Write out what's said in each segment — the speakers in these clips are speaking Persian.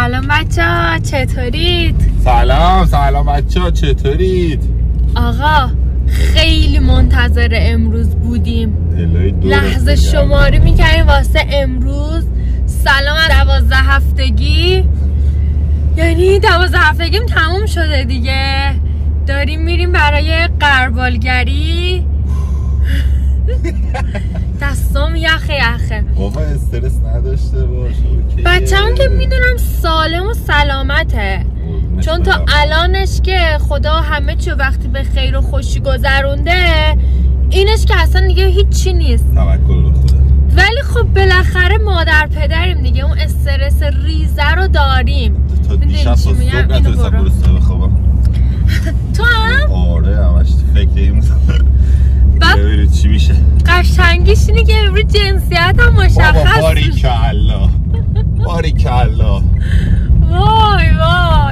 سلام بچه‌ها، چطورید؟ سلام بچه‌ها، چطورید؟ آقا خیلی منتظر امروز بودیم. لحظه شماری میکنیم واسه امروز. سلام از 12 هفتگی، یعنی 12 هفتگیم تموم شده دیگه. داریم میریم برای غربالگری. دستام یخه. بابا استرس نداشته باش. بچه‌م که میدونم سالم و سلامته، چون تا الانش که خدا همه چی وقتی به خیر و خوشی گذرونده، اینش که اصلا دیگه هیچی نیست. توکل به خدا. ولی خب بالاخره مادر پدریم دیگه، اون استرس ریزه رو داریم. تا دیشب صبح نتونستم برسه بخوابم. تو هم؟ آره همش فکر این ببینید چی میشه. قشنگیش اینه که امروز جنسیت هم مشخص. باریکالله. وای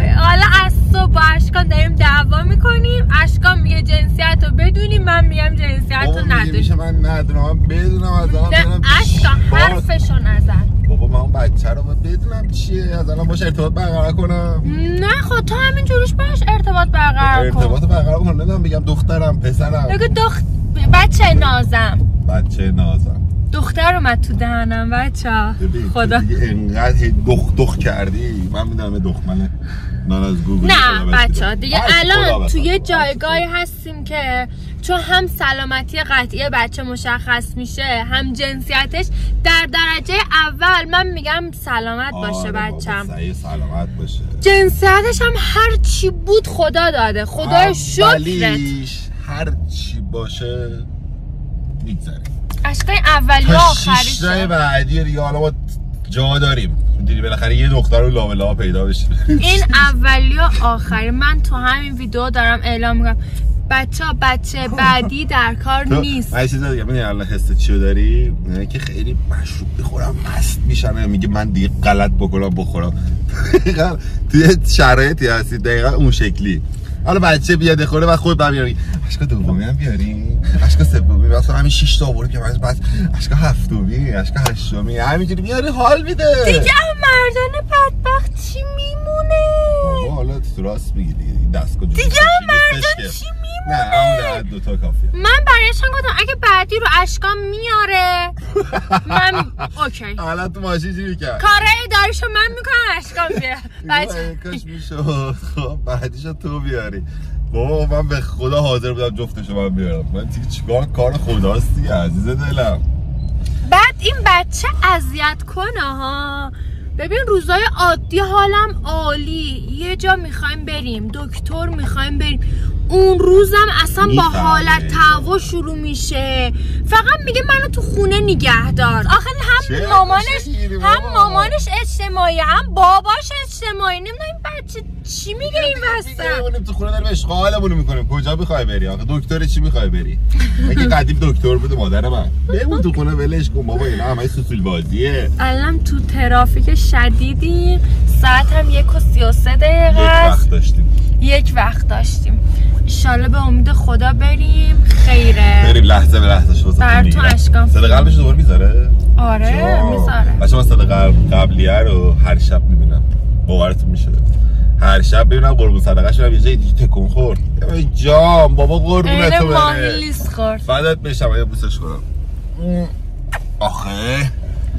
حالا از صبح با اشکان داریم دعوا میکنیم. اشکان میگه جنسیت رو بدونیم، من میگم جنسیت رو ندونیم. میشه من ندونم، من بدونم از الان. نه اشکان حرفشو نزن. بابا من اون بچه رو بدونم چیه، از الان باش ارتباط برقرار کنم. نه خود تو همین جوریش باش ارتباط برقرار کن. ارتباط برقرار کنم، نمیدونم بگم دخترم پسرم. بگو بچه نازم. دختر اومد تو دهنم بچه. خدا دیگه انقدر دخ کردی، من میدونم دخمنه نان از گوگل. نه بچه دیگه الان توی جایگاهی هستیم که چون هم سلامتی قطعی بچه مشخص میشه، هم جنسیتش در درجه اول. من میگم سلامت باشه بچم، سلامت باشه. جنسیتش هم هر چی بود خدا داده، خدای شکرت. هر چی باشه میگذره. اشکای اولی و آخریشه. تا 6 بعدی دیگه حالا ما جا داریم. میدونی بالاخره یه دختر رو لابلا پیدا بشه. این اولی و آخری. من تو همین ویدیو دارم اعلام میکنم بچه بعدی در کار نیست. من چیزا دیگه میگم الان حس چیو داری؟ نه که خیلی مشروب بخورم مست میشم، میگه من دیگه غلط بخورم. توی شرایطی هستی دقیقاً اون شکلی. حالا بچه بیاد خوره و خود بیاری. اشکا دومی هم بیاری، اشکا سومی، مثلا همین 6 تا آوردیم که بعد اشکا هفتمی، اشکا هشتمی، همینجوری بیاری حال میده. دیگه مردان بدبخت چی میمونه؟ بابا حالا تو راست میگی دیگه دستگاه دیگه مردان چی میمونه؟ نه اون دو تا کافیه. من برایشان گفتم اگه بعدی رو اشکا میاره من اوکی. حالا تو ماشین چی میکنم؟ کاره اداریشو من میکنم اشکا بیاره. بچه کاش میشد. خب بعدیشو تو بیاری. بابا من به خدا حاضر بودم جفتشو من بیارم. من دیگه چیکار، کار خداست دیگه عزیز دلم. بعد این بچه اذیت کنه ها. ببین روزای عادی حالم عالی، یه جا میخوایم بریم، دکتر میخوایم بریم، اون روزم اصلا با حالت تعوا شروع میشه. فقط میگه منو تو خونه نگه دار. آخه هم مامانش اجتماعی، هم باباش اجتماعی. نمیدونم این بچه چی میگه این وسط. بمونیم تو خونه داریم اشغالمون میکنیم. کجا میخوای بری آخه؟ دکتر چی میخوای بری؟ مگه قدیم دکتر بود مادر من؟ بمون تو خونه ولش کن بابا، اینا همه سوسول بازیه. الان تو ترافیک شدیدیم، ساعت هم 1:33 یک وقت داشتیم. انشالله به امید خدا بریم خیره. بریم لحظه به لحظه شو بر تو اشکان صد قلبش دوباره میذاره؟ آره میذاره. بچه من صد قبلیه رو هر شب میبینم، باورتون میشه. هر شب ببینم قربون صدقه شدم یه جایی دیگه تکون خورد. جام بابا قربونت تو بره. لیست خورد. فدات بشم یا بوسش کنم. آخه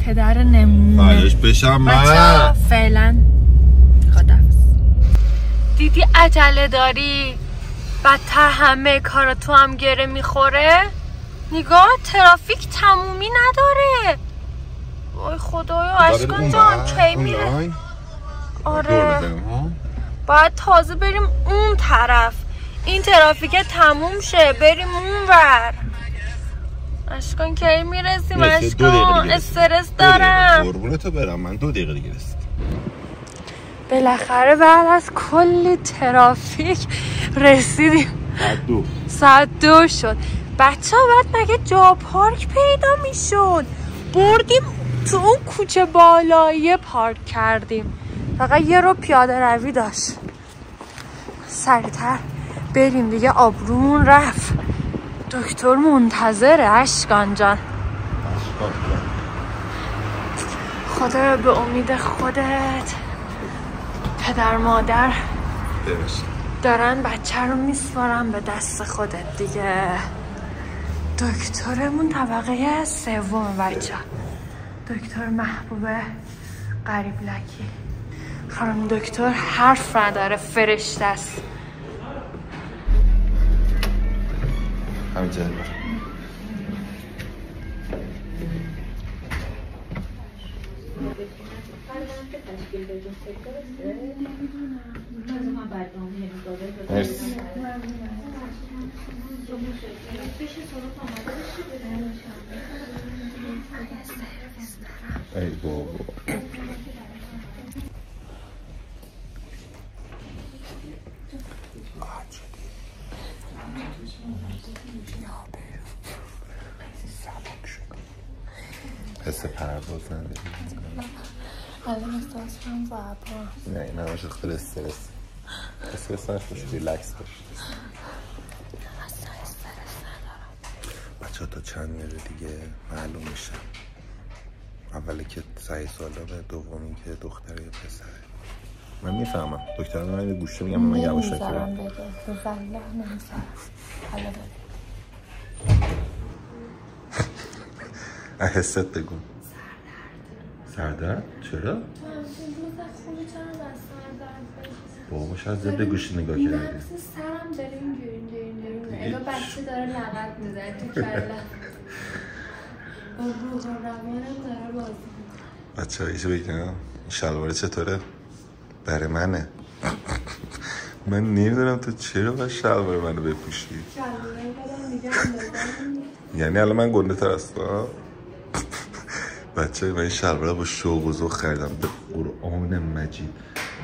پدر نمونه. فداش بشم من. بچه فعلا خداحافظ. دیدی عجله داری؟ بدتر همه کار تو هم گره میخوره. نگاه ترافیک تمومی نداره. وای خدایا اشکان جان کی میره؟ آره باید تازه بریم اون طرف، این ترافیک تموم شه بریم اون ور. اشکان کی میرسیم؟ اشکان استرس دارم. قربونتو برم من 2 دقیقه دیگه رسید. بالاخره بعد از کلی ترافیک رسیدیم. ساعت 2 شد. بچه ها بعد مگه جا پارک پیدا میشد؟ بردیم تو اون کوچه بالایی پارک کردیم. فقط یه رو پیاده روی داشت. سریعتر بریم دیگه، آبرومون رفت. دکتر منتظره اشکان جان. خدا رو به امید خودت پدر مادر ببخشید دارن بچه رو میسپارن به دست خودت دیگه. دکترمون طبقه 3 بچه، دکتر محبوبه غریب لکی. خانم دکتر حرف نداره، فرشته است. همینجا مرسی. ای بابا حس پرواز نداری؟ الان احساس کنم زبان نه این همشه خیلی استرس نشوش، ریلکس باش. اصلا استرس ندارم. بچه ها تا چند میره دیگه معلوم میشن. اولی که 3 ساله به دومی که دختره یا پسره. من میفهمم دکتر من یه گوشه میگم من یواشکی نمیذارم بگه والله نمیذارم. حالا بگه حست بگو. سردرد؟ چرا؟ بابا شاید ضد گوشی نگاه کردی. سرم داره اینجوری اگه بچه داره لغت میزنه تو کله. روح و روانم داره بازی. بچه هایشو بگم این شلواره چطوره؟ برای منه. من نمیدونم تو چرا باید شلوار منو بپوشی. یعنی الان من گنده تر هستم. بچه من این شلواره با شوق و ذوق خریدم به قرآن مجید.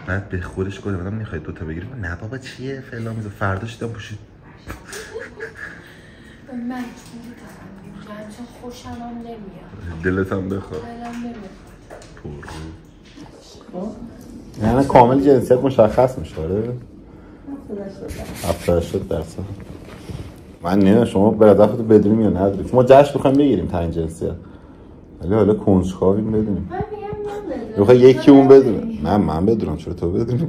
بعد به خودش گفتم من میخوای 2 تا بگیری؟ نه بابا چیه فعلا میذار فرداش دیدم پوشید. من چون خوشم هم نمیاد. دلت هم بخواد. دلم نمیاد. پرو. یعنی کامل جنسیت مشخص میشه آره؟ 70-80%. من نه شما برادرفتو بدونیم یا نداریم. ما جشن بخوایم بگیریم تعیین جنسیت. ولی حالا کنجکاویم بدونیم. من میگم میخوای یکی اون بدونه. نه من بدونم چرا تو بدونی.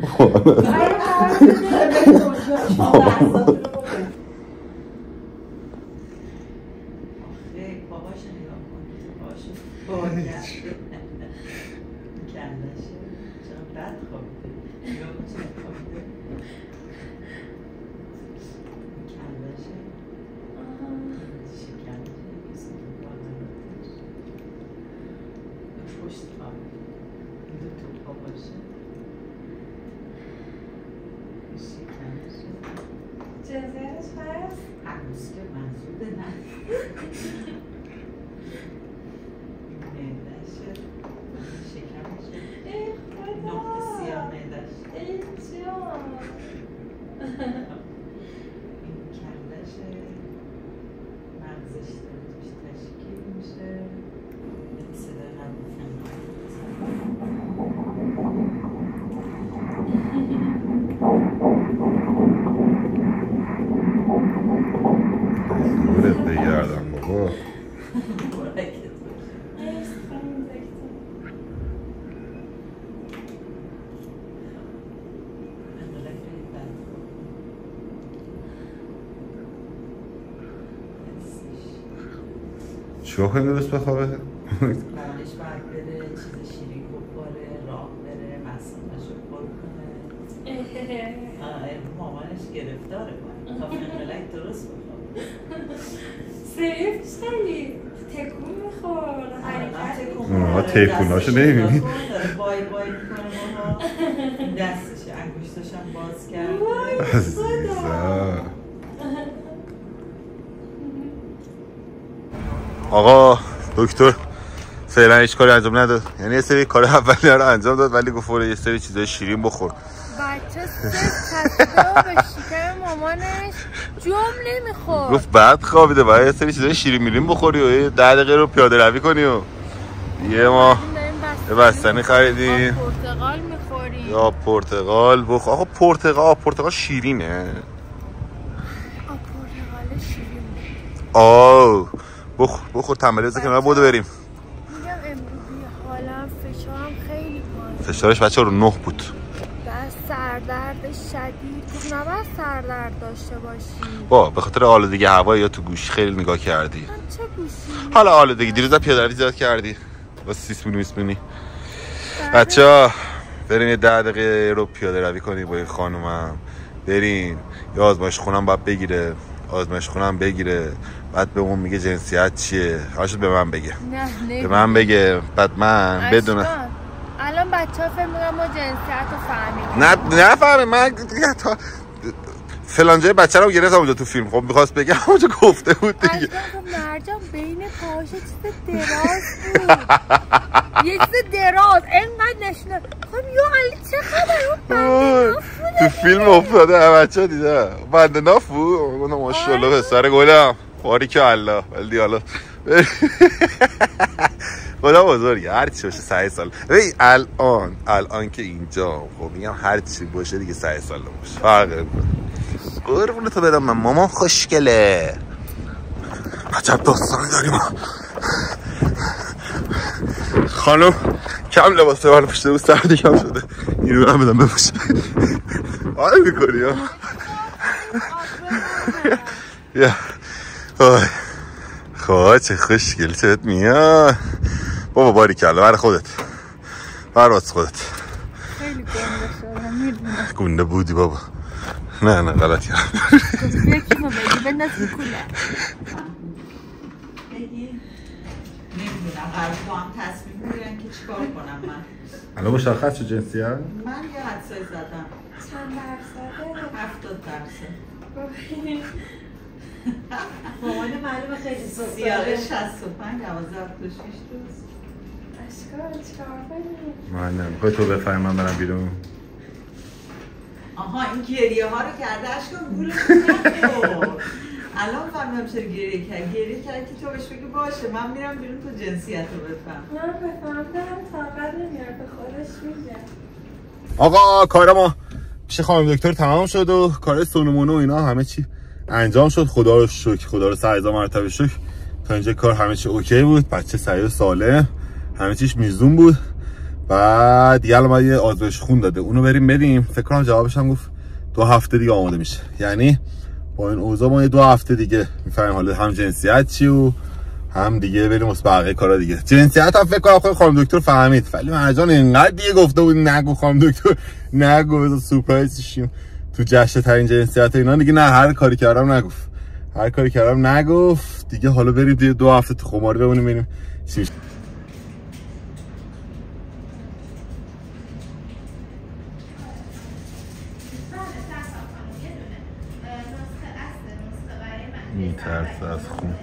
جزرش هست؟ هنوز که منظوره نه معدهشه شکمشه نقطه سیاه معدهشه این جان این کلشه مغزش داره توش تشکیل میشه این صدای دورت بگردم بابا. چیکار کنیم درست بخوابه؟ مامانش باید بره چیز شیرین بخوره راه بره مصنوعش رو پر کنه. مامانش گرفتاره باید تا فنقلک درست بخوابه. سریفش خیلی تکون میخورد حرکت تکوناشو نمیبینی؟ بای بای میکنه ماما دستشه انگوشتاش هم باز کرده. عزیزم آقا دکتر فعلا هیچ کاری انجام نداد. یعنی یه سری کار اولیه رو انجام داد ولی گفت یه سری چیزای شیرین بخور. بچه چسبیده به شکم مامانش جمع نمیخورد. گفت بعد خوابیده باید یه سری چیزای شیرین میرین بخوری و یه 10 دقیقه رو پیاده روی کنی و یه ما یه بستنی خریدیم. پرتقال میخوریم. یا پرتقال بخور. آقا پرتقال شیرینه. پرتقال شیرین. آه بخور تنبلی که ما بوده بریم. میگم امروز حالم فشارم خیلی پایین. فشارش بچه رو 9 بود. بعد سردرد شدید. تو نباید سردرد داشته باشی. به خاطر آلودگی هوا یا تو گوشی خیلی نگاه کردی؟ من چه گوشی؟ حالا آلودگی دیروز پیاده روی زیاد کردی واسه سیسمونی. بچه‌ها بریم یه 10 دقیقه رو پیاده روی کنیم با این خانومم. بریم یا آزمایش خونم باید بگیره، آزمایش خونم بگیره، بعد به اون میگه جنسیت چیه. هاشون به من بگه. نه به من بگه، بعد من بدونم. الان بچه‌ها فکر می‌کنن ما جنسیت رو فهمیدیم. نه فهمه. من تا فلان جای بچه رو گرفتم اونجا تو فیلم. خب می‌خواست بگم اونجا گفته بود دیگه. مرجان بین پاهاش چیز دراز بود. یه چیز دراز اینقدر نشونه. خب یو علی چه خبر؟ تو فیلم افتاده بچه‌ها دیده. بنده ناف بود. ماشاءالله پسر گلم. باریکالله. ولی حالا خدا بزرگه. هر چی باشه 3 سال. ببین الان که اینجا خب میگم هر چی باشه دیگه 3 سال باشه. فرق نمی‌کنه. قربون تو برم. من مامان خوشگله. عجب داستانی داریم. خانم کم لباس من پوشیده بود، سردی کم شده. اینو هم بدم بپوشه. حالا میکنی ها. یا خواه چه خوشگل چهت میاد بابا. باریکالله. برای خودت، برای واسه خودت. خیلی گنده شدم میدونم. گنده بودی بابا. نه غلط کردم. یکی ما بگی بنداز بکوله. نمیدونم قرار با هم تصمیم میگیرن که چیکار کنم من. الان مشخص شد جنسیت؟ من یه حدسایی زدم. چند درصده؟ 70%. مامان معلومه خیلی سوزه. سیاره 65 12 26 روز. اشکال چیکار کنیم؟ من نمیخوای تو بفهمی من برم بیرون. آها این گریه ها رو کرده اشکال گولش نخور. الان فهمیدم چرا گریه کرد که تو بهش بگی باشه من میرم بیرون تو جنسیت رو بفهم. من بفهمدم طاقت نمیاره به خودش میگه. آقا کار ما پیش خانم دکتر تمام شد و کار سونومونو و اینا همه چی انجام شد. خدا رو شکر، خدا رو 100,000 مرتبه شکر. تا اینجا کار همه چی اوکی بود. بچه صحیح و سالم، همه چیش میزون بود. بعد دیگه الان یه آزمایش خون داده، اونو بریم بدیم. فکر کنم جوابش هم گفت 2 هفته دیگه آماده میشه. یعنی با این اوضاع ما 2 هفته دیگه میفهمیم حالا هم جنسیت چی و هم دیگه بریم واسه بقیه کارا دیگه. جنسیت هم فکر کنم خانم دکتر فهمید، ولی مرجان اینقدر دیگه گفته بود نگو خانم دکتر نگو، بذار سورپرایز شیم تو جشن ترین جنسیت اینا دیگه. نه هر کاری کردم نگفت دیگه. حالا بریم دیگه 2 هفته تو خماری بمونیم ببینیم چی میشه. میترسه از خون.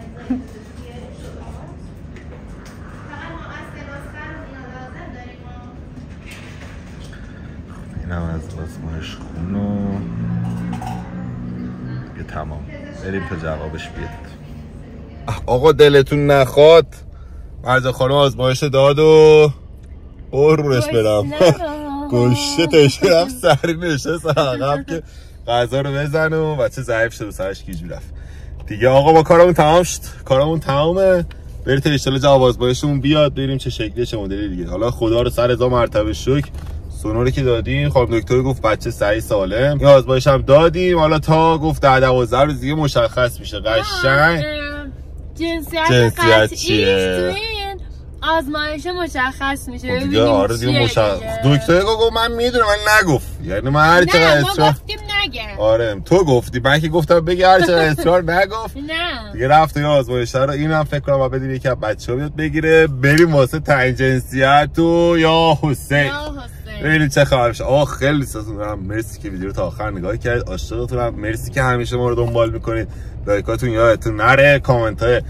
اینم از آزمایش خون و یه تمام. بریم تا جوابش بیاد. آقا دلتون نخواد مرجان خانم آزمایش داد و قربونش برم گوشه تشکر رفت سری نشه سر که غذا رو بزن و بچه ضعیف شد و سرش گیج میرفت دیگه. آقا ما کارمون تمام شد، کارمون تمامه. برید تا انشالله جواب آزمایشمون بیاد بریم چه شکلی چه مدلی دیگه. حالا خدا رو 100,000 مرتبه شکر سونوری که دادیم. خانم دکتر گفت بچه صحیح سالم. یه آزمایش هم دادیم، حالا تا گفت 10-12 روز دیگه مشخص میشه قشنگ جنسیت چیه. آزمایش مشخص میشه ببینیم آره دیگه مشخص. دکتر گفت من میدونم من نگفت، یعنی من هر چقدر اصرار گفتیم نگه. آره تو گفتی، من که گفتم بگی هر چقدر اصرار نگفت. نه دیگه رفت یه آزمایش رو. اینم فکر کنم بعد بدیم یکی از بچه‌ها بیاد بگیره بریم واسه تعیین جنسیت و یا حسین ببینیم چه خبر میشه. آقا خیلی دوستتون دارم، مرسی که ویدیو رو تا آخر نگاه کردید. عاشقتونم، مرسی که همیشه ما رو دنبال میکنید. لایکاتون یادتون نره، کامنت های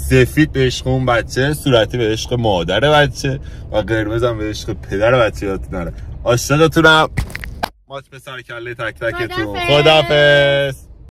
سفید به عشق اون بچه، صورتی به عشق مادر بچه و قرمز هم به عشق پدر بچه یادتون نره. عاشقتونم. ماچ به سر کله تک تکتون. خداحافظ.